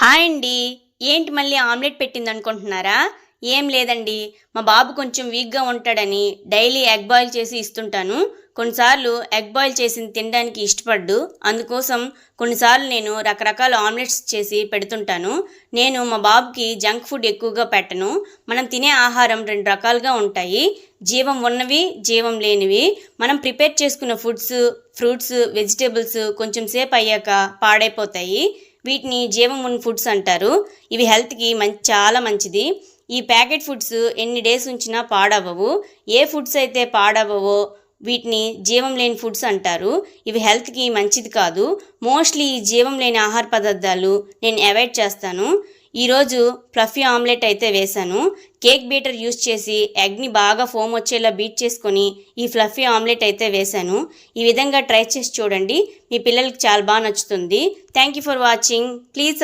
Hi అండి. ఏంటి మళ్ళీ ఆమ్లెట్ పెట్టిందనుకుంటున్నారా? ఏం లేదండి. మా బాబు కొంచెం వీక్‌గా ఉంటాడని డైలీ ఎగ్ బాయిల్ చేసి ఇస్తుంటాను. కొన్నిసార్లు ఎగ్ బాయిల్ చేసింది తినడానికి ఇష్టపడ్డు. అందుకోసం కొన్నిసార్లు నేను రకరకాల ఆమ్లెట్స్ చేసి పెడుతుంటాను. నేను మా బాబుకి జంక్ ఫుడ్ ఎక్కువగా పెట్టను. మనం తినే ఆహారం 2 రకాలుగా ఉంటాయి. జీవం ఉన్నవి, జీవం లేనివి. మనం ప్రిపేర్ చేసుకున్న ఫుడ్స్, ఫ్రూట్స్, వెజిటబుల్స్ కొంచెం సేపు అయ్యాక పాడైపోతాయి. వీటిని జీవం ఉన్న ఫుడ్స్ అంటారు. ఇవి హెల్త్కి చాలా మంచిది. ఈ ప్యాకెట్ ఫుడ్స్ ఎన్ని డేస్ ఉంచినా పాడవ్వవు. ఏ ఫుడ్స్ అయితే పాడవ్వవో వీటిని జీవం లేని ఫుడ్స్ అంటారు. ఇవి హెల్త్కి మంచిది కాదు. మోస్ట్లీ ఈ జీవం లేని ఆహార పదార్థాలు నేను అవాయిడ్ చేస్తాను. ఈరోజు ఫ్లఫీ ఆమ్లెట్ అయితే వేశాను. కేక్ బీటర్ యూస్ చేసి ఎగ్ని బాగా ఫోమ్ వచ్చేలా బీట్ చేసుకొని ఈ ఫ్లఫీ ఆమ్లెట్ అయితే వేశాను. ఈ విధంగా ట్రై చేసి చూడండి. మీ పిల్లలకి చాలా బాగా నచ్చుతుంది. Thank you for watching. Please